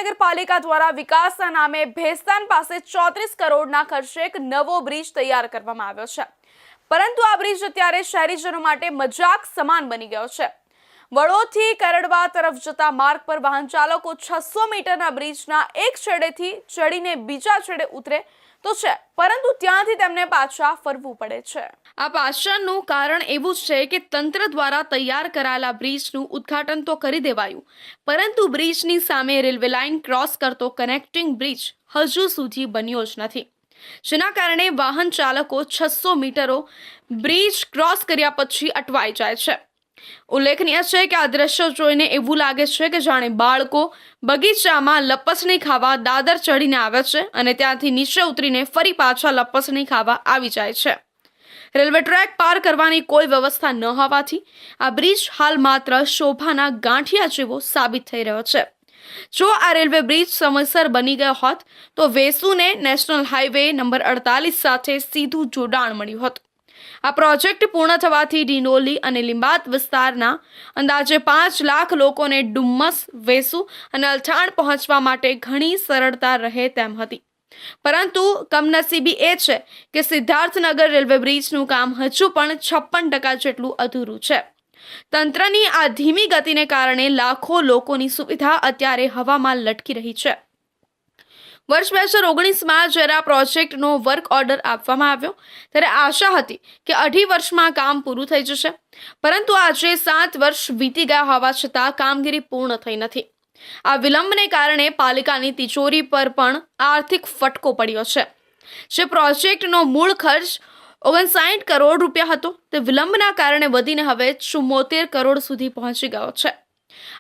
મહાનગરપાલિકા દ્વારા વિકાસના નામે ભેસ્તાન પાસે 34 કરોડના ખર્ચે એક નવો બ્રિજ તૈયાર કરવામાં આવ્યો છે, પરંતુ આ બ્રિજ અત્યારે શહેરીજનો માટે મજાક સમાન બની ગયો છે। વડોદરાથી કરડવા તરફ જતા માર્ગ પર વાહન ચાલકો 600 મીટરના બ્રિજના એક છેડેથી ચડીને બીજા છેડે ઉતરે તો છે, પરંતુ ત્યાંથી તેમને પાછા ફરવું પડે છે। આ પાછળનું કારણ એવું છે કે તંત્ર દ્વારા તૈયાર કરાયેલા બ્રિજનું ઉદ્ઘાટન તો કરી દેવાયું, પરંતુ બ્રિજની સામે રેલવે લાઇન ક્રોસ કરતો કનેક્ટિંગ બ્રિજ હજુ સુધી બન્યો જ નથી, જેના કારણે વાહન ચાલકો 600 મીટરો બ્રિજ ક્રોસ કર્યા પછી અટવાઈ જાય છે। ઉલ્લેખનીય છે કે આ દ્રશ્યો જોઈને એવું લાગે છે કે જાણે બાળકો બગીચામાં લપસણી ખાવા દાદર ચડીને આવે છે અને ત્યાંથી નીચે ઉતરીને ફરી પાછા લપસણી ખાવા આવી જાય છે। રેલવે ટ્રેક પાર કરવાની કોઈ વ્યવસ્થા ન હોવાથી આ બ્રિજ હાલ માત્ર શોભાના ગાંઠિયા જેવો સાબિત થઈ રહ્યો છે। જો આ રેલવે બ્રિજ સમયસર બની ગયો હોત તો વેસુને નેશનલ હાઈવે નંબર 48 સાથે સીધું જોડાણ મળ્યું હોત। આ પ્રોજેક્ટ પૂર્ણ થવાથી ડિંડોલી અને લીંબાદ વિસ્તારના અંદાજે 5 લાખ લોકોને ડુમ્મસ, વેસુ અને અલથાણ પહોંચવા માટે ઘણી સરળતા રહે તેમ હતી, પરંતુ કમનસીબી એ છે કે સિદ્ધાર્થનગર રેલવે બ્રિજનું કામ હજુ પણ 56% જેટલું અધૂરું છે। તંત્રની આ ધીમી ગતિને કારણે લાખો લોકોની સુવિધા અત્યારે હવામાં લટકી રહી છે। વર્ષ 2019માં જ્યારે આ પ્રોજેક્ટનો વર્ક ઓર્ડર આપવામાં આવ્યો ત્યારે આશા હતી કે 2.5 વર્ષમાં કામ પૂરું થઈ જશે, પરંતુ આજે 7 વર્ષ વીતી ગયા હોવા છતાં કામગીરી પૂર્ણ થઈ નથી। આ વિલંબને કારણે પાલિકાની તિજોરી પર પણ આર્થિક ફટકો પડ્યો છે। જે પ્રોજેક્ટનો મૂળ ખર્ચ 59 કરોડ રૂપિયા હતો તે વિલંબના કારણે વધીને હવે 74 કરોડ સુધી પહોંચી ગયો છે।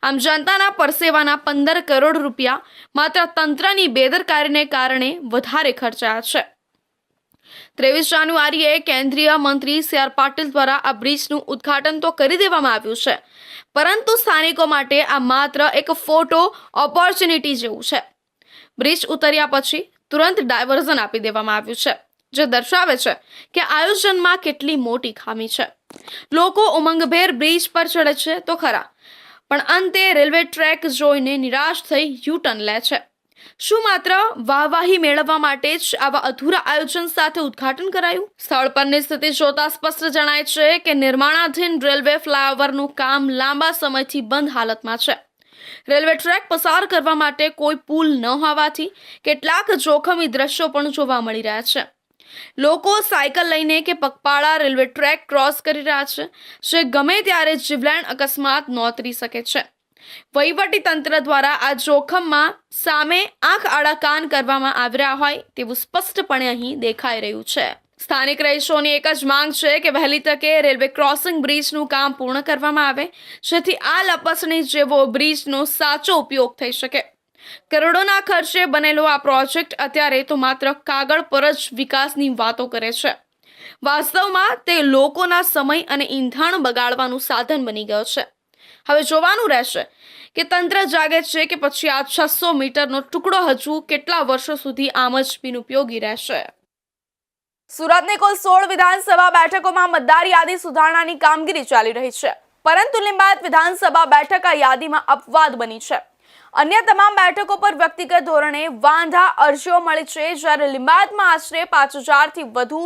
આમ જનતાના પરસેવાના 15 કરોડ રૂપિયા માત્ર તંત્રની બેદરકારીને કારણે વધારે ખર્ચાયા છે। 23 જાન્યુઆરીએ કેન્દ્રીય મંત્રી CR પાટીલ દ્વારા આ બ્રિજનું ઉદ્ઘાટન તો કરી દેવામાં આવ્યું છે, પરંતુ સ્થાનિકો માટે આ માત્ર એક ફોટો ઓપોર્ચ્યુનિટી જેવું છે। બ્રિજ ઉતર્યા પછી તુરંત ડાયવર્ઝન આપી દેવામાં આવ્યું છે, જે દર્શાવે છે કે આયોજનમાં કેટલી મોટી ખામી છે। લોકો ઉમંગભેર બ્રિજ પર ચડે છે તો ખરા, પણ અંતે રેલવે ટ્રેક જોઈને નિરાશ થઈ યુ-ટર્ન લે છે। શું માત્ર વાહવાહી મેળવવા માટે જ આવા અધૂરા આયોજન સાથે ઉદ્ઘાટન કરાયું? સ્થળ પરની સ્થિતિ જોતા સ્પષ્ટ જણાય છે કે નિર્માણાધીન રેલવે ફ્લાયઓવરનું કામ લાંબા સમયથી બંધ હાલતમાં છે। રેલવે ટ્રેક પસાર કરવા માટે કોઈ પુલ ન હોવાથી કેટલાક જોખમી દ્રશ્યો પણ જોવા મળી રહ્યા છે। લોકો સાયકલ લઈને કે પગપાળા રેલવે ટ્રેક ક્રોસ કરી રહ્યા છે, જે ગમે ત્યારે જીવલેણ અકસ્માત નોતરી શકે છે। વહીવટી તંત્ર દ્વારા આ જોખમમાં સામે આંખ આડા કાન કરવામાં આવી રહ્યા હોય તેવું સ્પષ્ટપણે અહીં દેખાઈ રહ્યું છે। સ્થાનિક રહીશોની એક જ માંગ છે કે વહેલી તકે રેલવે ક્રોસિંગ બ્રિજનું કામ પૂર્ણ કરવામાં આવે, જેથી આ લપસણી જેવો બ્રિજનો સાચો ઉપયોગ થઈ શકે। કરોડોના ખર્ચે બનેલો આ પ્રોજેક્ટ અત્યારે તો માત્ર કાગળ પર જ વિકાસની વાતો કરે છે, વાસ્તવમાં તે લોકોના સમય અને ઈંધણ બગાડવાનું સાધન બની ગયો છે। હવે જોવાનું રહેશે કે તંત્ર જાગે છે કે પછી આ 600 મીટરનો ટુકડો હજુ કેટલા વર્ષો સુધી આમ જ બિનઉપયોગી રહેશે। સુરતની કુલ 16 વિધાનસભા બેઠકોમાં મતદાર યાદી સુધારણાની કામગીરી ચાલી રહી છે, પરંતુ લીંબાદ વિધાનસભા બેઠક આ યાદીમાં અપવાદ બની છે। અન્ય તમામ બેઠકો પર વ્યક્તિગત ધોરણે વાંધા અરજીઓ મળી છે, જ્યારે લીંબાદમાં આશરે 5000થી વધુ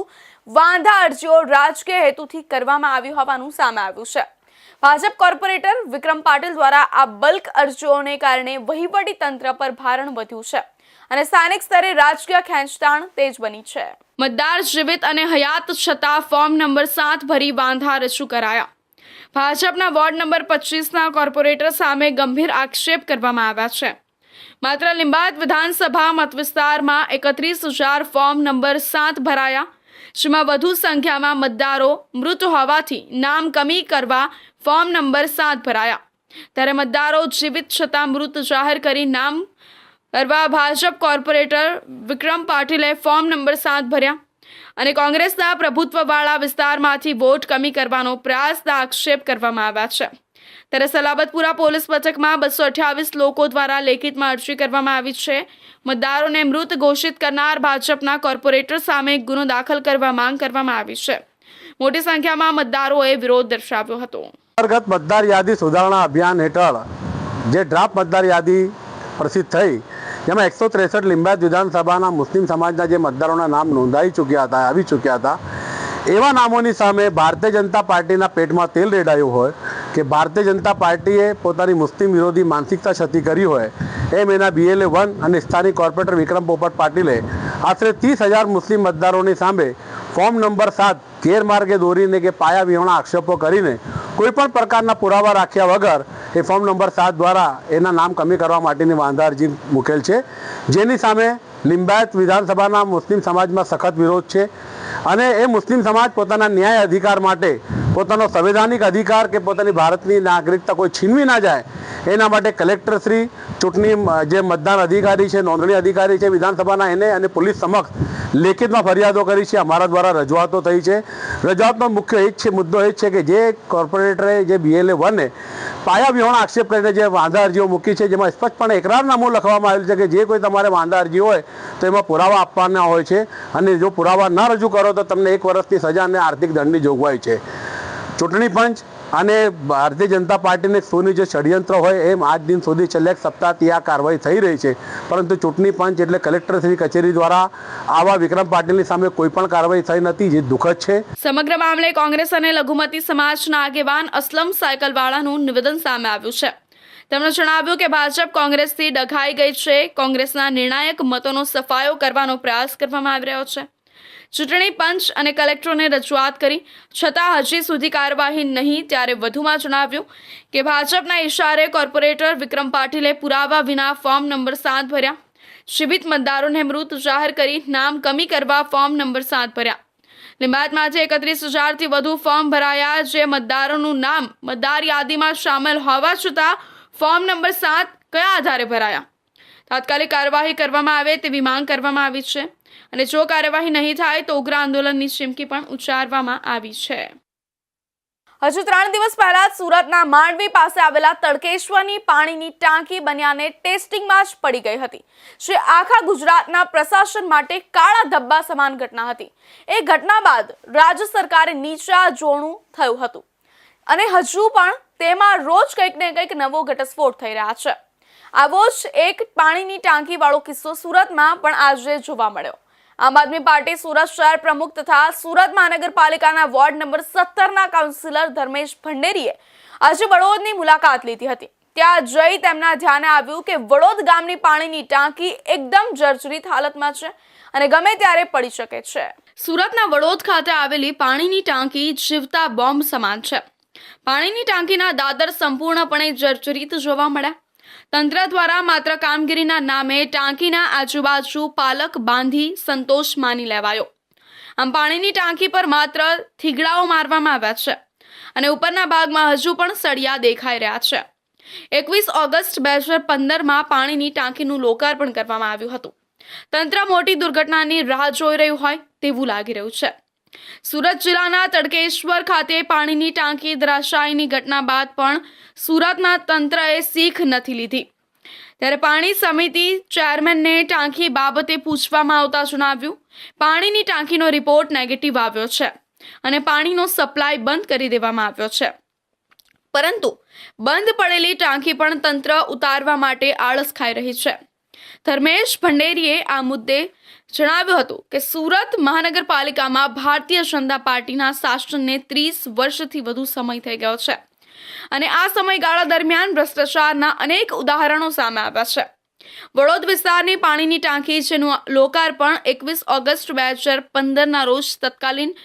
વાંધા અરજીઓ રાજકીય હેતુથી કરવામાં આવી હોવાનું સામે આવ્યું છે। ભાજપ કોર્પોરેટર વિક્રમ પાટીલ દ્વારા આ બલ્ક અરજીઓને કારણે વહીવટી તંત્ર પર ભારણ વધ્યું છે અને સ્થાનિક સ્તરે રાજકીય ખેંચતાણ તેજ બની છે। મતદાર જીવિત અને હયાત છતાં ફોર્મ નંબર 7 ભરી વાંધા રજૂ કરાયા। ભાજપના વોર્ડ નંબર 25ના કોર્પોરેટર સામે ગંભીર આક્ષેપ કરવામાં આવ્યા છે। માત્ર લીંબાદ વિધાનસભા મત વિસ્તારમાં 31,000 ફોર્મ નંબર 7 ભરાયા, જેમાં વધુ સંખ્યામાં મતદારો મૃત હોવાથી નામ કમી કરવા ફોર્મ નંબર 7 ભરાયા, ત્યારે મતદારો જીવિત છતાં મૃત જાહેર કરી નામ ભરવા ભાજપ કોર્પોરેટર વિક્રમ પાટીલે ફોર્મ નંબર 7 ભર્યા અને કોંગ્રેસના પ્રભુત્વવાળા વિસ્તારમાંથી વોટ કમી કરવાનો પ્રયાસના આક્ષેપ કરવામાં આવ્યા છે। ત્યારે સલાબતપુરા પોલીસ મથકમાં 228 લોકો દ્વારા લેખિતમાં અરજી કરવામાં આવી છે। મતદારોને મૃત ઘોષિત કરનાર ભાજપના કોર્પોરેટર સામે ગુનો દાખલ કરવા માંગ કરવામાં આવી છે। મોટી સંખ્યામાં મતદારોએ વિરોધ દર્શાવ્યો હતો। અંતર્ગત મતદાર યાદી સુધારણા અભિયાન હેઠળ જે ડ્રાફ્ટ મતદાર યાદી પ્રસિદ્ધ થઈ, જેમાં 163 લિંબાયત વિધાનસભાના મુસ્લિમ સમાજના જે મતદારોના નામ નોંધાઈ ચૂક્યા હતા, આવી ચૂક્યા હતા, એવા નામોની સામે ભારતીય જનતા પાર્ટીના પેટમાં તેલ રેડાયું હોય કે ભારતીય જનતા પાર્ટીએ પોતાની મુસ્લિમ વિરોધી માનસિકતા છતી કરી હોય, એમ એના BLA 1 અને સ્થાનિક કોર્પોરેટર વિક્રમ પોપટ પાટીલે આશરે 30,000 મુસ્લિમ મતદારોની સામે ફોર્મ નંબર 7 ગેરમાર્ગે દોરીને કે પાયા વિહોણા આક્ષેપો કરીને કોઈપણ પ્રકારના પુરાવા રાખ્યા વગર એ ફોર્મ નંબર 7 દ્વારા એના નામ કમી કરવા માટેની વાંધા અરજી મૂકેલ છે, જેની સામે લિંબાયત વિધાનસભાના મુસ્લિમ સમાજમાં સખત વિરોધ છે અને એ મુસ્લિમ સમાજ પોતાના ન્યાય અધિકાર માટે, પોતાનો સંવૈધાનિક અધિકાર કે પોતાની ભારતની નાગરિકતા કોઈ છીનવી ના જાય એના માટે કલેક્ટરશ્રી, ચૂંટણી જે મતદાન અધિકારી છે, નોંધણી અધિકારી છે વિધાનસભાના, એને અને પોલીસ સમક્ષ લેખિતમાં ફરિયાદો કરી છે. અમારા દ્વારા રજૂઆતો થઈ છે. રજૂઆતનો મુખ્ય એ જ છે, મુદ્દો એ જ છે કે જે કોર્પોરેટરે જે BLA 1 પાયા વિહોણા આક્ષેપ કરીને જે વાંધા અરજીઓ મૂકી છે, જેમાં સ્પષ્ટપણે એકરારનામું લખવામાં આવેલું છે કે જે કોઈ તમારે વાંધા અરજી હોય તો એમાં પુરાવા આપવાના હોય છે અને જો પુરાવા ન રજૂ કરો તો તમને 1 વર્ષની સજા અને આર્થિક દંડની જોગવાઈ છે. ચૂંટણી પંચ અને ભારતીય જનતા પાર્ટીને સોની જે ષડયંત્ર હોય એમ આજ દિન સુધી છેલ્લા 1 સપ્તાહથી આ કાર્યવાહી થઈ રહી છે, પરંતુ ચૂંટણી પંચ એટલે કલેક્ટરશ્રી કચેરી દ્વારા આવા વિક્રમ પાટીલની સામે કોઈ પણ કાર્યવાહી થઈ નથી, જે દુઃખદ છે. સમગ્ર મામલે કોંગ્રેસ અને લઘુમતી સમાજના આગેવાન અસલમ સાયકલવાળાનું નિવેદન સામે આવ્યું છે. તેમણે જણાવ્યું કે ભાજપ કોંગ્રેસથી ડઘાઈ ગઈ છે. કોંગ્રેસના નિર્ણાયક મતોનો સફાયો કરવાનો પ્રયાસ કરવામાં આવી રહ્યો છે. ચૂંટણી પંચ અને કલેક્ટરોને રજૂઆત કરી છતાં હજી સુધી કાર્યવાહી નહીં. ત્યારે વધુમાં જણાવ્યું કે ભાજપના ઇશારે કોર્પોરેટર વિક્રમ પાટીલે પુરાવા વિના ફોર્મ નંબર 7 ભર્યા. જીવિત મતદારોને મૃત જાહેર કરી નામ કમી કરવા ફોર્મ નંબર 7 ભર્યા. લિંબાયતમાંથી 31,000થી વધુ ફોર્મ ભરાયા, જે મતદારોનું નામ મતદાર યાદીમાં સામેલ હોવા છતાં ફોર્મ નંબર 7 કયા આધારે ભરાયા? તાત્કાલિક કાર્યવાહી કરવામાં આવે તેવી માંગ કરવામાં આવી છે અને જો કાર્યવાહી નહીં થાય તો ઉગ્ર આંદોલનની ચીમકી પણ ઉચ્ચારવામાં આવી છે. હજુ 3 દિવસ પહેલા સુરતના માંડવી પાસે આવેલા તડકેશ્વરની પાણીની ટાંકી બન્યાને ટેસ્ટિંગમાં જ પડી ગઈ હતી, જે આખા ગુજરાતના પ્રશાસન માટે કાળા ધબ્બા સમાન ઘટના હતી. એ ઘટના બાદ રાજ્ય સરકારે નીચા જોણું થયું હતું અને હજુ પણ તેમાં રોજ કંઈક ને કંઈક નવો ઘટસ્ફોટ થઈ રહ્યા છે. આવો જ એક પાણીની ટાંકી વાળો કિસ્સો સુરતમાં પણ આજે જોવા મળ્યો. આમ આદમી પાર્ટી સુરત શહેર પ્રમુખ તથા સુરત મહાનગરપાલિકાના વોર્ડ નંબર 17ના કાઉન્સિલર ધર્મેશ ભંડેરીએ આજે વડોદની મુલાકાત લીધી હતી. ત્યાં જઈ તેમના ધ્યાને આવ્યું કે વડોદ ગામની પાણીની ટાંકી એકદમ જર્જરિત હાલતમાં છે અને ગમે ત્યારે પડી શકે છે. સુરતના વડોદ ખાતે આવેલી પાણીની ટાંકી જીવતા બોમ્બ સમાન છે. પાણીની ટાંકીના દાદર સંપૂર્ણપણે જર્જરિત જોવા મળ્યા. તંત્ર દ્વારા માત્ર કામગીરીના નામે ટાંકીના આજુબાજુ પાલક બાંધી સંતોષ માની લેવાયો. આમ પાણીની ટાંકી પર માત્ર થીગડાઓ મારવામાં આવ્યા છે અને ઉપરના ભાગમાં હજુ પણ સળિયા દેખાઈ રહ્યા છે. 21 ઓગસ્ટ 2015માં પાણીની ટાંકીનું લોકાર્પણ કરવામાં આવ્યું હતું. તંત્ર મોટી દુર્ઘટનાની રાહ જોઈ રહ્યું હોય તેવું લાગી રહ્યું છે. સુરત જિલ્લાના તડકેશ્વર ખાતે પાણીની ટાંકી ધરાશાયીની ઘટના બાદ પણ સુરતના તંત્રએ શીખ નથી લીધી. ત્યારે પાણી સમિતિ ચેરમેનને ટાંકી બાબતે પૂછવામાં આવતા જણાવ્યું, પાણીની ટાંકીનો રિપોર્ટ નેગેટિવ આવ્યો છે અને પાણીનો સપ્લાય બંધ કરી દેવામાં આવ્યો છે. પરંતુ બંધ પડેલી ટાંકી પણ તંત્ર ઉતારવા માટે આળસ ખાઈ રહી છે. ધર્મેશ ભંડેરીએ આ મુદ્દે જણાવ્યું હતું કે સુરત મહાનગરપાલિકામાં ભારતીય જનતા પાર્ટીના શાસનને 30 વર્ષથી વધુ સમય થઈ ગયો છે અને આ સમયગાળા દરમિયાન ભ્રષ્ટાચારના અનેક ઉદાહરણો સામે આવ્યા છે. વડોદ વિસ્તારની પાણીની ટાંકી, જેનું લોકાર્પણ 21 ઓગસ્ટ 2015ના રોજ તત્કાલીન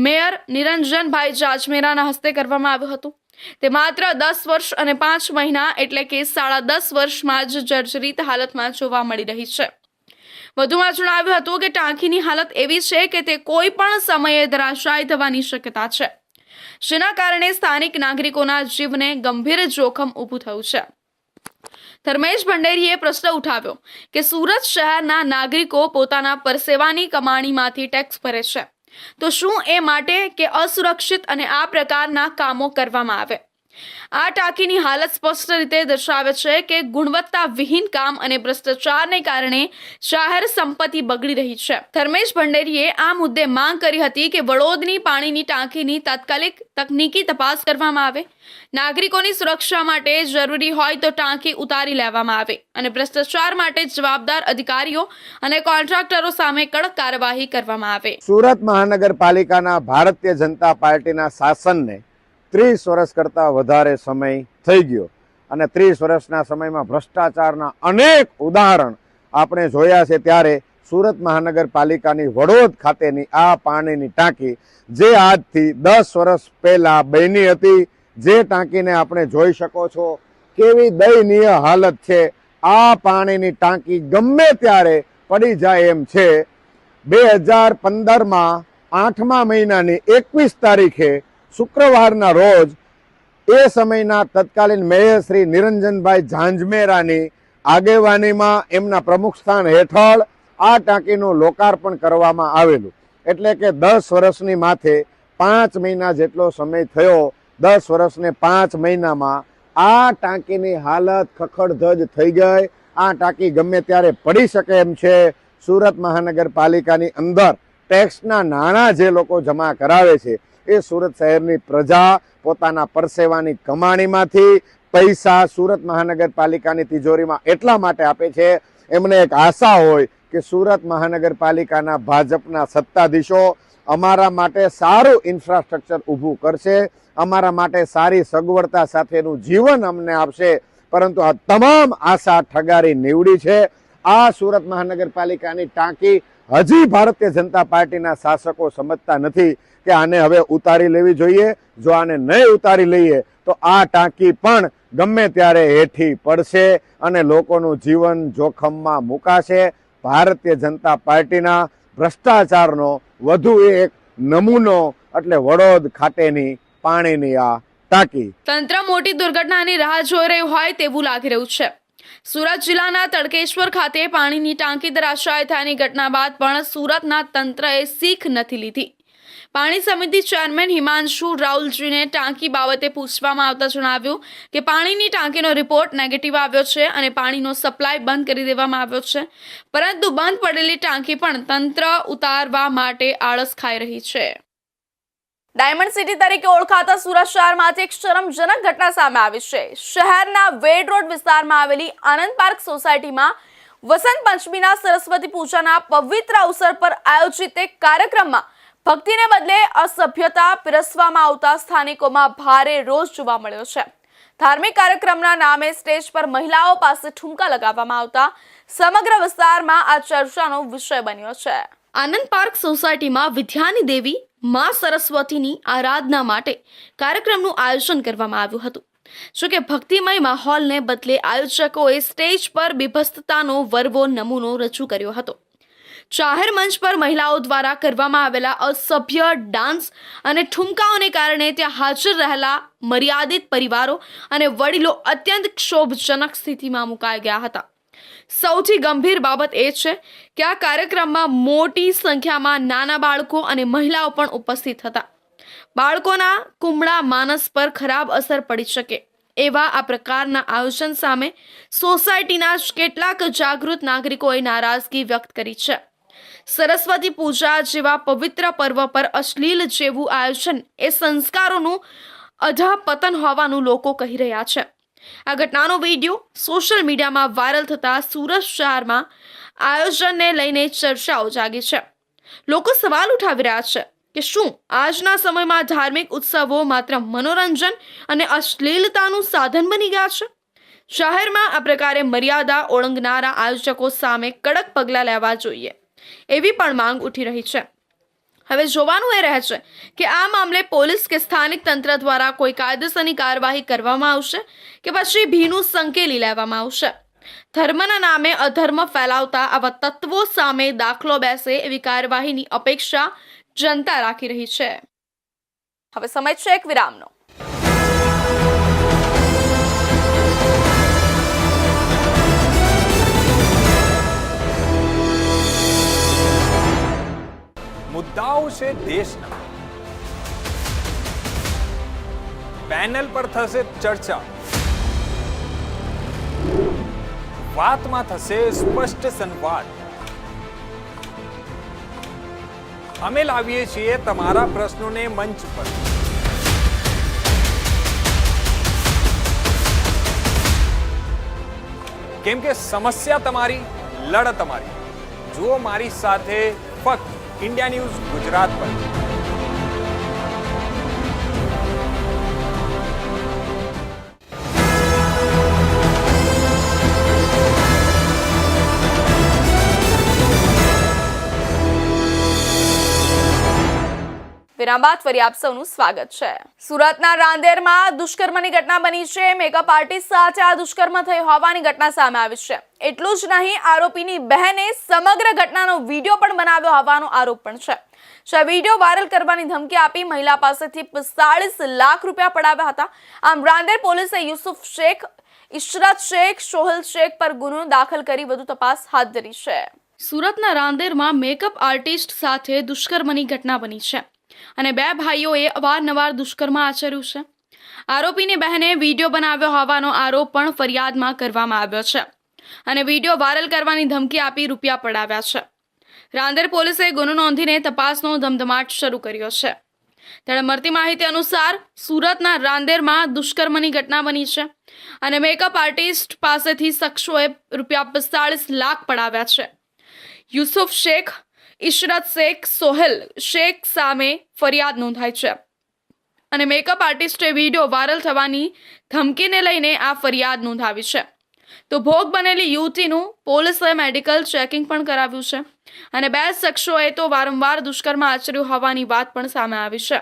મેયર નિરંજનભાઈ જાજમેરાના હસ્તે કરવામાં આવ્યું હતું. તે માત્ર 10 વર્ષ અને 5 મહિના એટલે કે 10.5 વર્ષમાં જ જર્જરિત હાલતમાં જોવા મળી રહી છે. વધુમાં જણાવ્યું હતું કે ટાંકીની હાલત એવી છે કે તે કોઈ પણ સમયે ધરાશાયી થવાની શક્યતા છે, જેના કારણે સ્થાનિક નાગરિકોના જીવને ગંભીર જોખમ ઊભું થયું છે. ધર્મેશ ભંડેરીએ પ્રશ્ન ઉઠાવ્યો કે સુરત શહેરના નાગરિકો પોતાના પરસેવાની કમાણીમાંથી ટેક્સ ભરે છે, તો શું એ માટે કે અસુરક્ષિત અને આ પ્રકારના કામો કરવામાં આવે? આ ટાંકીની હાલત સ્પષ્ટ રીતે દર્શાવે છે કે ગુણવત્તા વિહીન કામ અને ભ્રષ્ટાચારને કારણે જાહેર સંપત્તિ બગડી રહી છે. ધર્મેશ ભંડેરીએ આ મુદ્દે માંગ કરી હતી કે વડોદની પાણીની ટાંકીની તાત્કાલિક તકનીકી તપાસ કરવામાં આવે, નાગરિકોની સુરક્ષા માટે જરૂરી હોય તો ટાંકી ઉતારી લેવામાં આવે અને ભ્રષ્ટાચાર માટે જવાબદાર અધિકારીઓ અને કોન્ટ્રાક્ટરો સામે કડક કાર્યવાહી કરવામાં આવે. સુરત મહાનગરપાલિકાના ભારતીય જનતા પાર્ટીના શાસનને 30 વર્ષ કરતાં વધારે સમય થઈ ગયો અને 30 વર્ષના સમયમાં ભ્રષ્ટાચારના અનેક ઉદાહરણ આપણે જોયા છે. ત્યારે સુરત મહાનગરપાલિકાની વડોદ ખાતેની આ પાણીની ટાંકી જે આજથી 10 વર્ષ પહેલા બની હતી, જે ટાંકીને આપણે જોઈ શકો છો કેવી દયનીય હાલત છે. આ પાણીની ટાંકી ગમે ત્યારે પડી જાય એમ છે. 2015માં 8મા મહિનાની 21 તારીખે શુક્રવારના રોજ એ સમયના તત્કાલીન મેયર શ્રી નિરંજનભાઈ ઝાંઝમેરાની આગેવાનીમાં એમના પ્રમુખ સ્થાન હેઠળ આ ટાંકીનું લોકાર્પણ કરવામાં આવેલું. એટલે કે 10 વર્ષની માથે 5 મહિના જેટલો સમય થયો. 10 વર્ષને 5 મહિનામાં આ ટાંકીની હાલત ખખડધજ થઈ ગઈ. આ ટાંકી ગમે ત્યારે પડી શકે એમ છે. સુરત મહાનગરપાલિકાની અંદર ટેક્સના નાણાં જે લોકો જમા કરાવે છે એ સુરત શહેરની પ્રજા પોતાના પરસેવાની કમાણીમાંથી પૈસા સુરત મહાનગરપાલિકાની તિજોરીમાં એટલા માટે આપે છે, એમને એક આશા હોય કે સુરત મહાનગરપાલિકાના ભાજપના સત્તાધીશો અમારા માટે સારું ઇન્ફ્રાસ્ટ્રક્ચર ઊભું કરશે, અમારા માટે સારી સગવડતા સાથેનું જીવન અમને આપશે. પરંતુ આ તમામ આશા ઠગારી નીવડી છે. આ સુરત મહાનગરપાલિકાની ટાંકી હજી ભારતીય જનતા પાર્ટીના શાસકો સમજતા નથી કે આને હવે ઉતારી લેવી જોઈએ. જો આને નહીં ઉતારી લઈએ તો આ ટાંકી પણ ગમે ત્યારે હેઠી પડશે અને લોકોનું જીવન જોખમમાં મુકાશે. ભારતીય જનતા પાર્ટીના ભ્રષ્ટાચારનો વધુ એક નમૂનો એટલે વડોદ ખાતેની પાણીની આ ટાંકી. તંત્ર મોટી દુર્ઘટનાની રાહ જોઈ રહ્યું હોય તેવું લાગી રહ્યું છે. સુરત જિલ્લાના તડકેશ્વર ખાતે પાણીની ટાંકી ધરાશાય થયાની ઘટના બાદ પણ સુરતના તંત્રએ શીખ નથી લીધી. પાણી સમિતિ ચેરમેન હિમાંશુ રાઉલજીને ટાંકી બાબતે પૂછવામાં આવતા જણાવ્યું કે પાણીની ટાંકીનો રિપોર્ટ નેગેટિવ આવ્યો છે અને પાણીનો સપ્લાય બંધ કરી દેવામાં આવ્યો છે. પરંતુ બંધ પડેલી ટાંકી પણ તંત્ર ઉતારવા માટે આળસ ખાઈ રહી છે. ડાયમંડ સિટી તરીકે ઓળખાતા સુરત શહેરમાંથી એક શરમજનક ઘટના સામે આવી છે. શહેરના વેડ રોડ વિસ્તારમાં આવેલી આનંદ પાર્ક સોસાયટીમાં વસંત પંચમીના સરસ્વતી પૂજાના પવિત્ર અવસર પર આયોજિત એક કાર્યક્રમમાં ભક્તિને બદલે અસભ્યતા પીરસવામાં આવતા સ્થાનિકોમાં ભારે રોષ જોવા મળ્યો છે. ધાર્મિક કાર્યક્રમના નામે સ્ટેજ પર મહિલાઓ પાસે ઠુમકા લગાવવામાં આવતા સમગ્ર વિસ્તારમાં આ ચર્ચાનો વિષય બન્યો છે. આનંદ પાર્ક સોસાયટીમાં વિદ્યાની દેવી માં સરસ્વતીની આરાધના માટે કાર્યક્રમનું આયોજન કરવામાં આવ્યું હતું. જોકે ભક્તિમય માહોલને બદલે આયોજકોએ સ્ટેજ પર બીભત્સતાનો વર્વો નમૂનો રજૂ કર્યો હતો. જાહેર મંચ પર મહિલાઓ દ્વારા કરવામાં આવેલા અસભ્ય ડાન્સ અને ઠુમકાઓને કારણે ત્યાં હાજર રહેલા મર્યાદિત પરિવારો અને વડીલો અત્યંત ક્ષોભજનક સ્થિતિમાં મુકાઈ ગયા હતા. સૌથી ગંભીર બાબત એ છે કે આ કાર્યક્રમમાં મોટી સંખ્યામાં નાના બાળકો અને મહિલાઓ પણ ઉપસ્થિત હતા. બાળકોના કુમળા માનસ પર ખરાબ અસર પડી શકે એવા આ પ્રકારના આયોજન સામે સોસાયટીના કેટલાક જાગૃત નાગરિકોએ નારાજગી વ્યક્ત કરી છે. સરસ્વતી પૂજા જેવા પવિત્ર પર્વ પર અશ્લીલ જેવું આયોજન એ સંસ્કારોનું અધઃપતન હોવાનું લોકો કહી રહ્યા છે. આ ઘટનાનો વિડીયો સોશિયલ મીડિયામાં વાયરલ થતા સુરત શહેરમાં આયોજનને લઈને ચર્ચાઓ જાગી છે. લોકો સવાલ ઉઠાવી રહ્યા છે કે શું આજના સમયમાં ધાર્મિક ઉત્સવો માત્ર મનોરંજન અને અશ્લીલતાનું સાધન બની ગયા છે? શહેરમાં આ પ્રકારે મર્યાદા ઓળંગનારા આયોજકો સામે કડક પગલાં લેવા જોઈએ એવી પણ માંગ ઉઠી રહી છે. હવે જોવાનું એ રહે છે કે આ મામલે પોલીસ કે સ્થાનિક તંત્ર દ્વારા કોઈ કાયદેસરની કાર્યવાહી કરવામાં આવશે કે પછી ભીનું સંકેલી લેવામાં આવશે. ધર્મના નામે અધર્મ ફેલાવતા આવા તત્વો સામે દાખલો બેસે એવી કાર્યવાહીની અપેક્ષા જનતા રાખી રહી છે. હવે સમય છે એક વિરામનો. મુદ્દાઓ છે દેશના, પેનલ પર થશે ચર્ચા, વાતમાં થશે સ્પષ્ટ સંવાદ. અમે લાવીએ છીએ તમારા પ્રશ્નોને મંચ પર. કેમ કે સમસ્યા તમારી, લડત તમારી. જુઓ મારી સાથે ફક્ત ઇન્ડિયા ન્યૂઝ ગુજરાત પર. વિરામ બાદ ફરી આપ સૌનું સ્વાગત છે. સુરતના રાંદેરમાં દુષ્કર્મની ઘટના બની છે. મેકઅપ આર્ટિસ્ટ સાથે આ દુષ્કર્મ થયું હોવાની ઘટના સામે આવી છે. એટલું જ નહીં, આરોપીની બહેને સમગ્ર ઘટનાનો વિડીયો પણ બનાવ્યો હોવાનો આરોપ પણ છે. આ વિડીયો વાયરલ કરવાની ધમકી આપી મહિલા પાસેથી 45 લાખ રૂપિયા પડાવ્યા હતા. આમ રાંદેર પોલીસે યુસુફ શેખ, ઇશરત શેખ, સોહેલ શેખ પર ગુનો દાખલ કરી વધુ તપાસ હાથ ધરી છે. સુરતના રાંદેરમાં મેકઅપ આર્ટિસ્ટ સાથે દુષ્કર્મની ઘટના બની છે અને બે ભાઈઓએ અવારનવાર દુષ્કર્મ આચર્યું છે. આરોપીની બહેને વિડીયો બનાવ્યો હોવાનો આરોપ પણ ફરિયાદમાં કરવામાં આવ્યો છે અને વિડીયો વાયરલ કરવાની ધમકી આપી રૂપિયા પડાવ્યા છે. રાંદેર પોલીસે ગુનો નોંધીને તપાસનો ધમધમાટ શરૂ કર્યો છે. ત્યારે મળતી માહિતી અનુસાર સુરતના રાંદેરમાં દુષ્કર્મની ઘટના બની છે અને મેકઅપ આર્ટિસ્ટ પાસેથી શખ્સોએ રૂપિયા 45 લાખ પડાવ્યા છે. યુસુફ શેખ, ઇશરત શેખ, સોહેલ શેખ સામે ફરિયાદ નોંધાઈ છે અને મેકઅપ આર્ટિસ્ટે વિડીયો વાયરલ થવાની ધમકીને લઈને આ ફરિયાદ નોંધાવી છે. તો ભોગ બનેલી યુવતીનું પોલીસે મેડિકલ ચેકિંગ પણ કરાવ્યું છે અને બે શખ્સોએ તો વારંવાર દુષ્કર્મ આચર્યું હોવાની વાત પણ સામે આવી છે.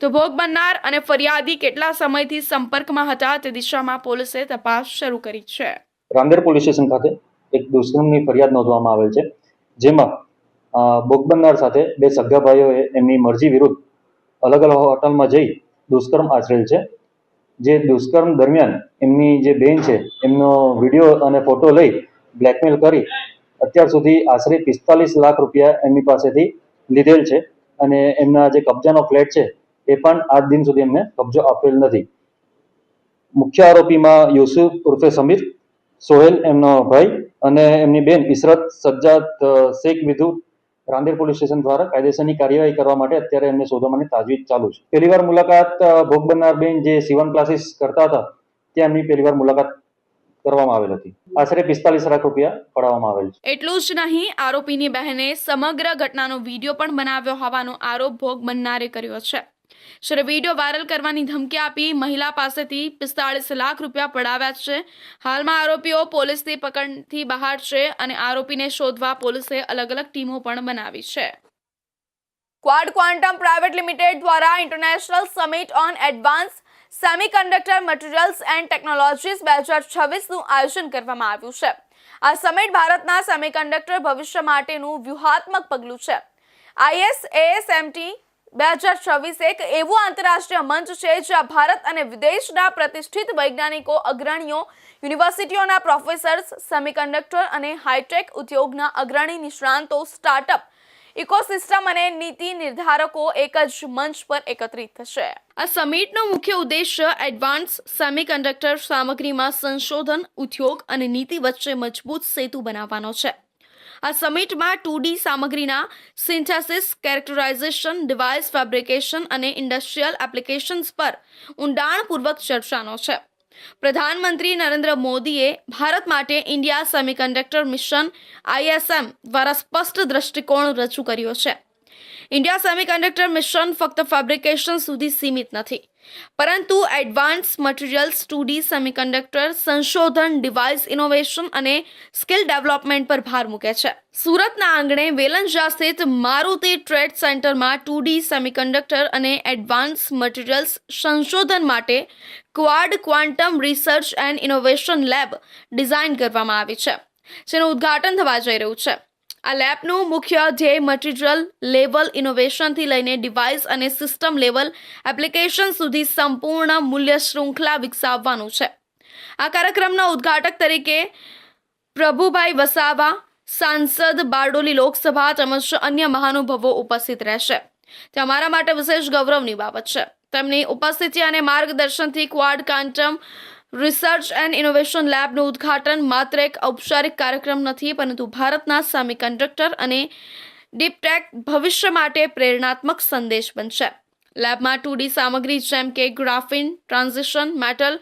તો ભોગ બનનાર અને ફરિયાદી કેટલા સમયથી સંપર્કમાં હતા તે દિશામાં પોલીસે તપાસ શરૂ કરી છે. રાંદેર પોલીસ સ્ટેશન ખાતે એક દુષ્કર્મની ફરિયાદ નોંધવામાં આવેલ છે, જેમાં ભોગ બનનાર સાથે બે સગા ભાઈઓએ એમની મરજી વિરુદ્ધ અલગ અલગ હોટલમાં જઈ દુષ્કર્મ આચરેલ છે. જે દુષ્કર્મ દરમિયાન એમની જે બેન છે એમનો વિડીયો અને ફોટો લઈ બ્લેકમેલ કરી અત્યાર સુધી આશરે 45 લાખ રૂપિયા એમની પાસેથી લીધેલ છે અને એમના જે કબજાનો ફ્લેટ છે એ પણ આજ દિન સુધી એમને કબજો આપેલ નથી. મુખ્ય આરોપીમાં યુસુફ ઉર્ફે સમીર, સોહેલ એમનો ભાઈ અને એમની બેન ઇશરત સજ્જાદ શેખ વિરુદ્ધ રાંદેર પોલીસ સ્ટેશન દ્વારા કાયદેસરની કાર્યવાહી કરવા માટે અત્યારે એમને શોધવાની તાજવીજ ચાલુ છે. પહેલીવાર મુલાકાત ભોગ બનનાર બેન જે સીવન ક્લાસીસ કરતા હતા ત્યાં એમની પહેલીવાર મુલાકાત કરવામાં આવેલ હતી. આશરે 45 લાખ રૂપિયા પડાવવામાં આવેલ છે. એટલું જ નહીં, આરોપીની બહેને સમગ્ર ઘટનાનો વિડીયો પણ બનાવ્યો હોવાનો આરોપ ભોગ બનનારે કર્યો છે. જ્યારે વિડીયો વાયરલ કરવાની ધમકી આપી મહિલા પાસેથી 45 લાખ રૂપિયા પડાવ્યા છે. હાલમાં આરોપીઓ પોલીસની પકડથી બહાર છે અને આરોપીને શોધવા પોલીસે અલગ અલગ ટીમો પણ બનાવી છે. ક્વાડ ક્વાન્ટમ પ્રાઇવેટ લિમિટેડ દ્વારા international summit on advance semiconductor materials and technologies 2026નું આયોજન કરવામાં આવ્યું છે. આ સમિટ ભારતના સેમિકન્ડક્ટર ભવિષ્ય માટેનું વ્યૂહાત્મક પગલું છે. ISASMT 2026 એક એવું આંતરરાષ્ટ્રીય મંચ છે જ્યાં ભારત અને વિદેશના પ્રતિષ્ઠિત વૈજ્ઞાનિકો, અગ્રણીઓ, યુનિવર્સિટીઓના પ્રોફેસર્સ, સેમિકન્ડક્ટર અને હાઈટેક ઉદ્યોગના અગ્રણી નિષ્ણાંતો, સ્ટાર્ટઅપ, ઇકોસિસ્ટમ અને નીતિ નિર્ધારકો એક જ મંચ પર એકત્રિત થશે. આ સમિટનો મુખ્ય ઉદ્દેશ્ય એડવાન્સ સેમિકન્ડક્ટર સામગ્રીમાં સંશોધન, ઉદ્યોગ અને નીતિ વચ્ચે મજબૂત સેતુ બનાવવાનો છે. આ સમિટમાં 2D સામગ્રીના સિન્થેસિસ, કેરેક્ટરાઇઝેશન, ડિવાઇસ ફેબ્રિકેશન અને ઇન્ડસ્ટ્રીયલ એપ્લિકેશન્સ પર ઊંડાણપૂર્વક ચર્ચાનો છે. પ્રધાનમંત્રી નરેન્દ્ર મોદીએ ભારત માટે ઇન્ડિયા સેમિકન્ડક્ટર મિશન ISM દ્વારા સ્પષ્ટ દ્રષ્ટિકોણ રજૂ કર્યો છે. ઇન્ડિયા સેમિકન્ડક્ટર મિશન ફક્ત ફેબ્રિકેશન સુધી સીમિત નથી, પરંતુ એડવાન્સ મટીરિયલ્સ, 2D સેમિકન્ડક્ટર, સંશોધન, ડિવાઇસ ઇનોવેશન અને સ્કિલ ડેવલપમેન્ટ પર ભાર મૂકે છે. સુરતના આંગણે વેલંજા સ્થિત મારુતિ ટ્રેડ સેન્ટરમાં 2D સેમિકન્ડક્ટર અને એડવાન્સ મટીરિયલ્સ સંશોધન માટે Quad Quantum research and innovation lab design કરવામાં આવી છે, જેનું ઉદ્ઘાટન થવા જઈ રહ્યું છે. આ લેબનું મુખ્ય ધ્યેય મટીરિયલ લેવલ ઇનોવેશનથી લઈને ડિવાઇસ અને સિસ્ટમ લેવલ એપ્લિકેશન સુધી સંપૂર્ણ મૂલ્ય શૃંખલા વિકસાવવાનું છે. આ કાર્યક્રમના ઉદ્ઘાટક તરીકે પ્રભુભાઈ વસાવા, સાંસદ, બારડોલી લોકસભા તેમજ અન્ય મહાનુભાવો ઉપસ્થિત રહેશે. તે અમારા માટે વિશેષ ગૌરવની બાબત છે. તેમની ઉપસ્થિતિ અને માર્ગદર્શનથી Quad Quantum research and innovation લેબનું ઉદ્ઘાટન માત્ર એક ઔપચારિક કાર્યક્રમ નથી, પરંતુ ભારતના સેમિકન્ડક્ટર અને ડીપ ટેક ભવિષ્ય માટે પ્રેરણાત્મક સંદેશ બનશે. લેબમાં 2D સામગ્રી જેમ કે ગ્રાફીન, ટ્રાન્ઝિશન મેટલ,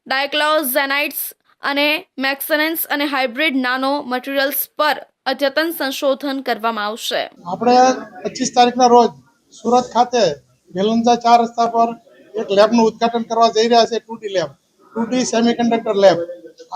ડાયક્લોઝેનાઇટ્સ અને મેક્સેનેન્સ અને હાઇબ્રિડ નાનો મટીરિયલ્સ પર અદ્યતન સંશોધન કરવામાં આવશે. આપણે 25 તારીખના રોજ સુરત ખાતે વેલંજા 4 રસ્તા પર એક લેબનું ઉદ્ઘાટન કરવા જઈ રહ્યા છે. 2D lab, 2D semiconductor lab.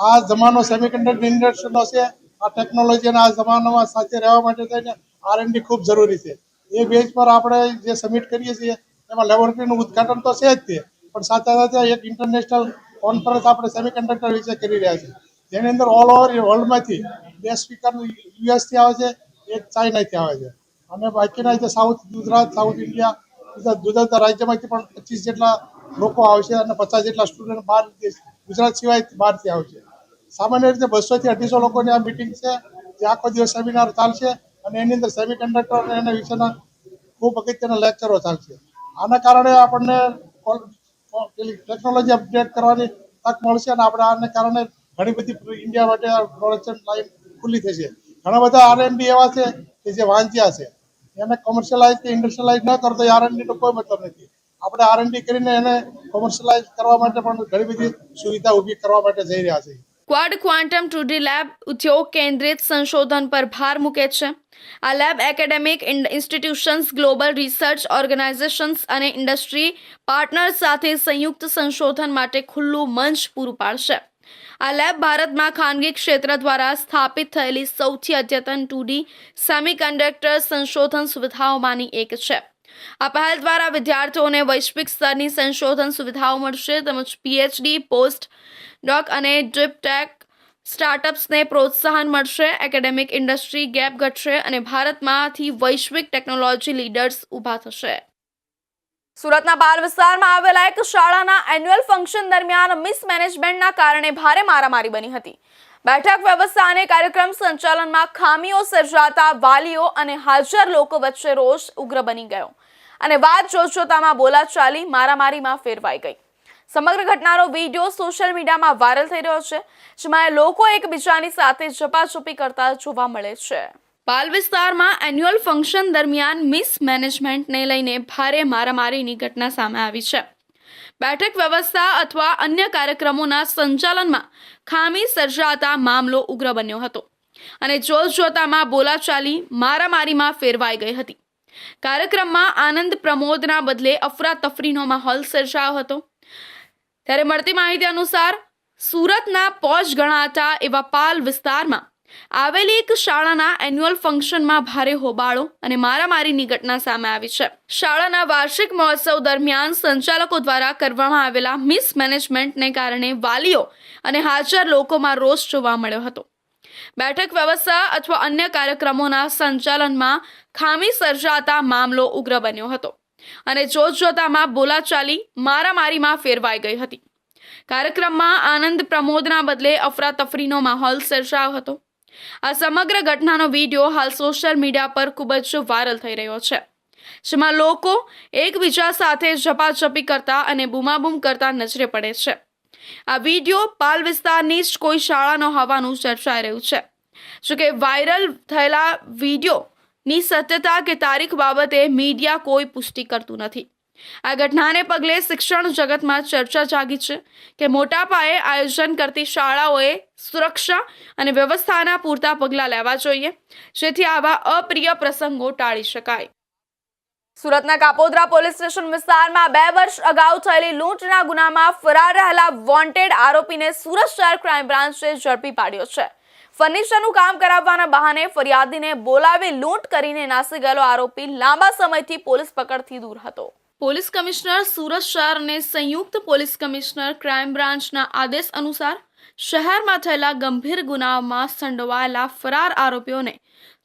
આ જમાનો સેમિકન્ડક્ટર ઇન્ડસ્ટ્રીનો છે. આ ટેકનોલોજીના આ જમાનામાં સાથે રહેવા માટે થઈને R&D ખૂબ જરૂરી છે. એ બેઝ પર આપણે જે સબમિટ કરીએ છીએ એમાં લેબોરેટરીનું ઉદ્ઘાટન તો છે જ તે, પણ સાથે સાથે એક ઇન્ટરનેશનલ કોન્ફરન્સ આપણે સેમિકન્ડક્ટર વિશે કરી રહ્યા છીએ, જેની અંદર ઓલ ઓવર વર્લ્ડમાંથી 2 સ્પીકર યુએસથી આવે છે, એક ચાઇનાથી આવે છે, અને બાકીના જે સાઉથ ગુજરાત, સાઉથ ઇન્ડિયા, જુદા જુદા રાજ્યમાંથી પણ 25 જેટલા લોકો આવશે અને 50 જેટલા સ્ટુડન્ટ બહાર ગુજરાત સિવાય બહારથી આવશે. સામાન્ય રીતે 200 થી 250 લોકોની આ મિટિંગ છે, જે આખો દિવસ સેમિનાર ચાલશે અને એની અંદર સેમિકન્ડક્ટર અને એના વિશેના ખૂબ અગત્યના લેક્ચરો ચાલશે. આના કારણે આપણને ટેકનોલોજી અપડેટ કરવાની તક મળશે અને આપણે આને કારણે ઘણી બધી ઇન્ડિયા માટે પ્રોડક્શન લાઈન ખુલ્લી થશે. ઘણા બધા R&D એવા છે કે જે વાંચ્યા છે, એને કોમર્શિયલાઇઝ કે ઇન્ડસ્ટ્રીયલાઇઝ ન કરતો R&D નો કોઈ મતલબ નથી. આપણે R&D કરીને એને કોમર્શિયલાઇઝ કરવા માટે પણ ઘણી બધી સુવિધા ઊભી કરવા માટે જઈ રહ્યા છીએ. ક્વાડ ક્વોન્ટમ 2D લેબ ઉદ્યોગ કેન્દ્રિત સંશોધન પર ભાર મૂકે છે. આ lab academic institutions, global research organisations અને ઇન્ડસ્ટ્રી પાર્ટનર્સ સાથે સંયુક્ત સંશોધન માટે ખુલ્લું મંચ પૂરું પાડશે. આ લેબ ભારતમાં ખાનગી ક્ષેત્ર દ્વારા સ્થાપિત થયેલી સૌથી અદ્યતન 2D સેમિકન્ડક્ટર સંશોધન સુવિધાઓમાંની એક છે. આ પહેલ દ્વારા વિદ્યાર્થીઓને વૈશ્વિક સ્તરની સંશોધન સુવિધાઓ મળશે, તેમજ PhD, પોસ્ટ ડોક અને ડીપ ટેક સ્ટાર્ટઅપ્સને પ્રોત્સાહન મળશે. એકેડેમિક ઇન્ડસ્ટ્રી ગેપ ઘટશે અને ભારતમાંથી વૈશ્વિક ટેકનોલોજી લીડર્સ ઊભા થશે. સુરતના બાલ વિસ્તારમાં આવેલા એક શાળાના એન્યુઅલ ફંક્શન દરમિયાન મિસમેનેજમેન્ટના કારણે ભારે મારામારી બની હતી. બેઠક વ્યવસ્થા અને કાર્યક્રમ સંચાલનમાં ખામીઓ સર્જાતા વાલીઓ અને હાજર લોકો વચ્ચે રોષ ઉગ્ર બની ગયો અને વાત જોતજોતામાં બોલાચાલી મારામારીમાં ફેરવાઈ ગઈ. સમગ્ર ઘટનાનો વિડીયો સોશિયલ મીડિયામાં વાયરલ થઈ રહ્યો છે, જેમાં લોકો એકબીજાની સાથે ઝપાઝપી કરતા જોવા મળે છે. બાલ વિસ્તારમાં એન્યુઅલ ફંક્શન દરમિયાન મિસમેનેજમેન્ટને લઈને ભારે મારામારીની ઘટના સામે આવી છે. બેઠક વ્યવસ્થા અથવા અન્ય કાર્યક્રમોના સંચાલનમાં ખામી સર્જાતા મામલો ઉગ્ર બન્યો હતો અને જોતજોતામાં બોલાચાલી મારામારીમાં ફેરવાઈ ગઈ હતી. કાર્યક્રમમાં આનંદ પ્રમોદના બદલે અફરાતફરીનો માહોલ સર્જાયો હતો. ત્યારે મળતી માહિતી અનુસાર સુરતના પોશ ગણાતા એવા પાલ વિસ્તારમાં આવેલી એક શાળાના એન્યુઅલ ફંક્શનમાં ભારે હોબાળો અને મારામારીની ઘટના સામે આવી છે. શાળાના વાર્ષિક મહોત્સવ દરમિયાન સંચાલકો દ્વારા કરવામાં આવેલા મિસમેનેજમેન્ટને કારણે વાલીઓ અને હાજર લોકોમાં રોષ જોવા મળ્યો હતો. બેઠક વ્યવસ્થા અથવા અન્ય કાર્યક્રમોના સંચાલનમાં ખામી સર્જાતા મામલો ઉગ્ર બન્યો હતો અને જોતજોતામાં બોલાચાલી મારામારીમાં ફેરવાઈ ગઈ હતી. કાર્યક્રમમાં આનંદ પ્રમોદના બદલે અફરાતફરીનો માહોલ સર્જાયો હતો. આ સમગ્ર ઘટનાનો વિડીયો હાલ સોશિયલ મીડિયા પર ખૂબ જ વાયરલ થઈ રહ્યો છે, જેમાં લોકો એકબીજા સાથે ઝપાઝપી કરતા અને બૂમાબૂમ કરતા નજરે પડે છે. આ વિડીયો પાલ વિસ્તારની જ કોઈ શાળાનો હોવાનું ચર્ચાઈ રહ્યું છે. જોકે વાયરલ થયેલા વિડીયોની સત્યતા કે તારીખ બાબતે મીડિયા કોઈ પુષ્ટિ કરતું નથી. આ ઘટનાને પગલે શિક્ષણ જગતમાં ચર્ચા જાગી છે કે મોટા પાયે આયોજન કરતી શાળાઓએ સુરક્ષા અને વ્યવસ્થાના પૂરતા પગલાં લેવા જોઈએ, જેથી આવા અપ્રિય પ્રસંગો ટાળી શકાય. સુરતના કાપોદ્રા પોલીસ સ્ટેશન વિસ્તારમાં 2 વર્ષ અગાઉ થયેલી લૂંટના ગુનામાં ફરાર રહેલા વોન્ટેડ આરોપીને સુરત શહેર ક્રાઇમ બ્રાન્ચે ઝડપી પાડ્યો છે. ફર્નિચરનું કામ કરાવવાના બહાને ફરિયાદીને બોલાવી લૂંટ કરીને નાસી ગયેલો આરોપી લાંબા સમયથી પોલીસ પકડથી દૂર હતો. પોલીસ કમિશનર સુરત શહેર અને સંયુક્ત પોલીસ કમિશનર ક્રાઇમ બ્રાન્ચના આદેશ અનુસાર શહેરમાં થયેલા ગંભીર ગુનાઓમાં સંડોવાયેલા ફરાર આરોપીઓને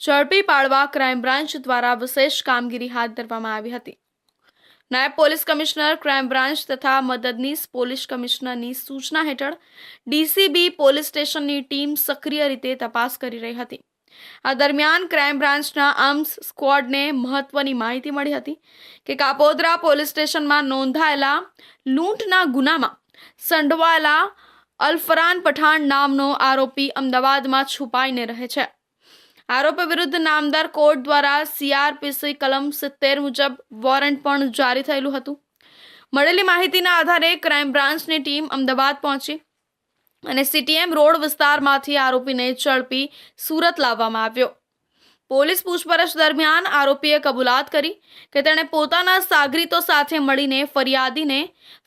ઝડપી પાડવા ક્રાઇમ બ્રાન્ચ દ્વારા વિશેષ કામગીરી હાથ ધરવામાં આવી હતી. નાયબ પોલીસ કમિશનર ક્રાઇમ બ્રાન્ચ તથા મદદનીશ પોલીસ કમિશનરની સૂચના હેઠળ DCB પોલીસ સ્ટેશનની ટીમ સક્રિય રીતે તપાસ કરી રહી હતી. આ દરમિયાન ક્રાઇમ બ્રાન્ચના આર્મ્સ સ્ક્વોડને મહત્વની માહિતી મળી હતી કે કાપોદ્રા પોલીસ સ્ટેશનમાં નોંધાયેલા લૂંટના ગુનામાં સંડોવાયેલા અલફરાન પઠાણ નામનો આરોપી અમદાવાદમાં છુપાઈને રહે છે. આરોપી વિરુદ્ધ નામદાર કોર્ટ દ્વારા CRPC કલમ 70 મુજબ વોરંટ પણ જારી થયેલું હતું. મળેલી માહિતીના આધારે ક્રાઇમ બ્રાન્ચની ટીમ અમદાવાદ પહોંચી અને CTM રોડ વિસ્તારમાંથી આરોપીને ઝડપી સુરત લાવવામાં આવ્યો. પોલીસ પૂછપરછ દરમિયાન આરોપીએ કબૂલાત કરી કે તેણે પોતાના સાગરીતો સાથે મળીને ફરિયાદીને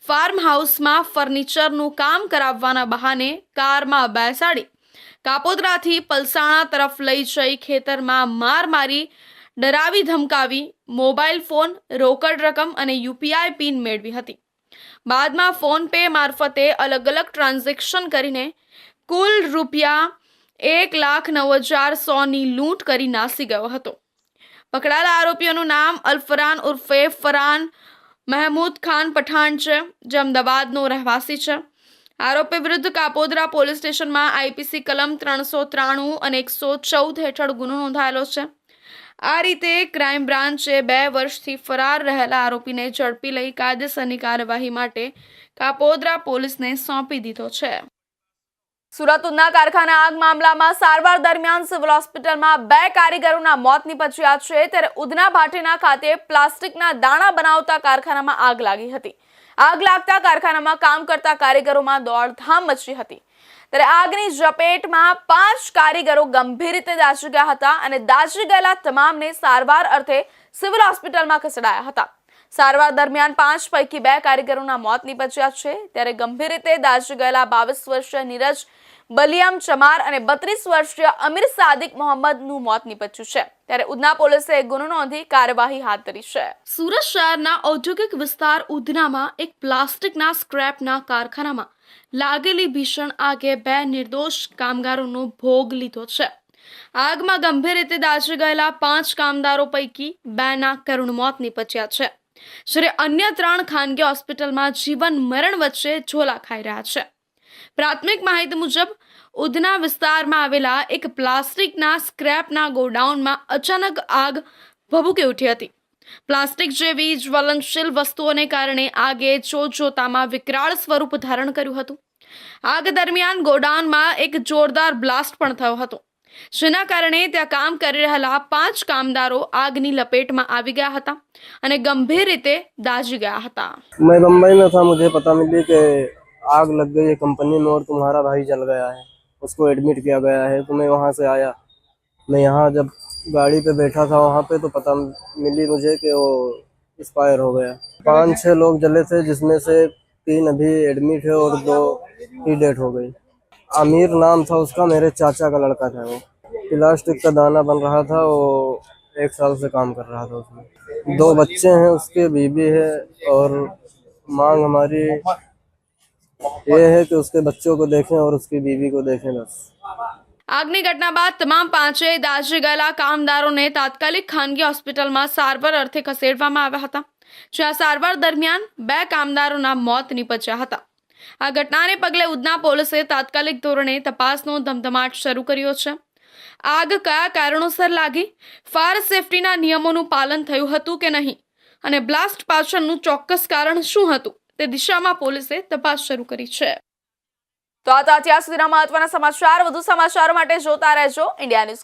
ફાર્મ હાઉસમાં ફર્નિચરનું કામ કરાવવાના બહાને કારમાં બેસાડી કાપોદ્રાથી પલસાણા તરફ લઈ જઈ ખેતરમાં માર મારી ડરાવી ધમકાવી મોબાઈલ ફોન, રોકડ રકમ અને UPI પિન મેળવી હતી. બાદમાં ફોન પે મારફતે અલગ અલગ ટ્રાન્ઝેક્શન કરીને કુલ રૂપિયા 1,09,100ની લૂંટ કરી નાસી ગયો હતો. પકડાયેલા આરોપીઓનું નામ અલફરાન ઉર્ફે ફરહાન મહેમૂદ ખાન પઠાણ છે, જે અમદાવાદનો રહેવાસી છે. આરોપી વિરુદ્ધ કાપોદ્રા પોલીસ સ્ટેશનમાં IPC કલમ 393 અને 114 હેઠળ ગુનો નોંધાયેલો છે. આ રીતે ક્રાઇમ બ્રાન્ચે 2 વર્ષથી ફરાર રહેલા આરોપીને ઝડપી લઈ કાયદેસરની કાર્યવાહી માટે કાપોદ્રા પોલીસને સોંપી દીધો છે. સુરત ઉધના કારખાના આગ મામલામાં સારવાર દરમિયાન સિવિલ હોસ્પિટલમાં 2 કારીગરોના મોત નીપજ્યા છે. ત્યારે ઉધના ભાટીના ખાતે પ્લાસ્ટિકના દાણા બનાવતા કારખાનામાં આગ લાગી હતી. આગ લાગતા કારખાનામાં કામ કરતા કારીગરોમાં દોડધામ મચી હતી. ત્યારે આગની ઝપેટમાં 5 કારીગરો ગંભીર રીતે દાઝી ગયા હતા અને દાઝી ગયેલા તમામને સારવાર અર્થે સિવિલ હોસ્પિટલમાં ખસેડાયા હતા. સારવાર દરમિયાન 5 પૈકી 2 કારીગરોના મોત નીપજ્યા છે. ત્યારે ગંભીર રીતે દાઝી ગયેલા 22 વર્ષીય નીરજ બલિયમ ચમાર અને 32 વર્ષીય અમીર સાદિક મોહમ્મદનું મોત નીપજ્યું છે. ત્યારે ઉધના પોલીસે ગુનો નોંધી કાર્યવાહી હાથ ધરી છે. સુરત શહેરના ઔદ્યોગિક વિસ્તાર ઉધનામાં એક પ્લાસ્ટિકના સ્ક્રેપના કારખાનામાં લાગેલી ભીષણ આગે 2 નિર્દોષ કામગારોનો ભોગ લીધો છે. આગમાં ગંભીર રીતે દાઝી ગયેલા 5 કામદારો પૈકી 2ના કરુણ મોત નીપજ્યા છે, જ્યારે અન્ય 3 ખાનગી હોસ્પિટલમાં જીવન મરણ વચ્ચે ઝોલા ખાઈ રહ્યા છે. પ્રાથમિક માહિતી મુજબ ઉધના વિસ્તારમાં આવેલા એક પ્લાસ્ટિકના સ્ક્રેપના ગોડાઉનમાં અચાનક આગ ભભૂકી ઉઠી હતી. પ્લાસ્ટિક જેવી જ્વલનશીલ વસ્તુઓને કારણે આગે જોતજોતામાં વિકરાળ સ્વરૂપ ધારણ કર્યું હતું. આગ દરમિયાન ગોડાઉનમાં એક જોરદાર બ્લાસ્ટ પણ થયો હતો, જેના કારણે ત્યાં કામ કરી રહેલા 5 કામદારો આગની લપેટમાં આવી ગયા હતા અને ગંભીર રીતે દાઝી ગયા હતા. मैं बम्बई में था, मुझे पता मिली कि आग लग गई है कंपनी में और तुम्हारा भाई जल गया है, उसको एडमिट किया गया है. तो मैं वहाँ से आया, मैं यहाँ जब गाड़ी पे बैठा था वहाँ पे तो पता मिली मुझे कि वो एक्सपायर हो गया. 5-6 लोग जले थे, जिसमें से 3 अभी एडमिट है और 2 की डेथ हो गई. आमिर नाम था उसका, मेरे चाचा का लड़का था. वो प्लास्टिक का दाना बन रहा था, वो 1 साल से काम कर रहा था उसमें. 2 बच्चे हैं उसके, बीबी है, और मांग हमारी ये है कि उसके बच्चों को देखें और उसकी बीवी को देखें बस. આગની ઘટના બાદ તમામ 5 દાઝી ગયેલા કામદારોને તાત્કાલિક ખાનગી હોસ્પિટલમાં સારવાર અર્થે ખસેડવામાં આવ્યા હતા, જ્યાં સારવાર દરમિયાન 2 કામદારોના મોત નીપજ્યા હતા. આ ઘટનાને પગલે ઉધના પોલીસે તાત્કાલિક ધોરણે તપાસનો ધમધમાટ શરૂ કર્યો છે. આગ કયા કારણોસર લાગી, ફાયર સેફટીના નિયમોનું પાલન થયું હતું કે નહીં અને બ્લાસ્ટ પાછળનું ચોક્કસ કારણ શું હતું તે દિશામાં પોલીસે તપાસ શરૂ કરી છે. તો આ હતા અત્યાર સુધીના મહત્વના સમાચાર. વધુ સમાચારો માટે જોતા રહેજો ઇન્ડિયા ન્યૂઝ.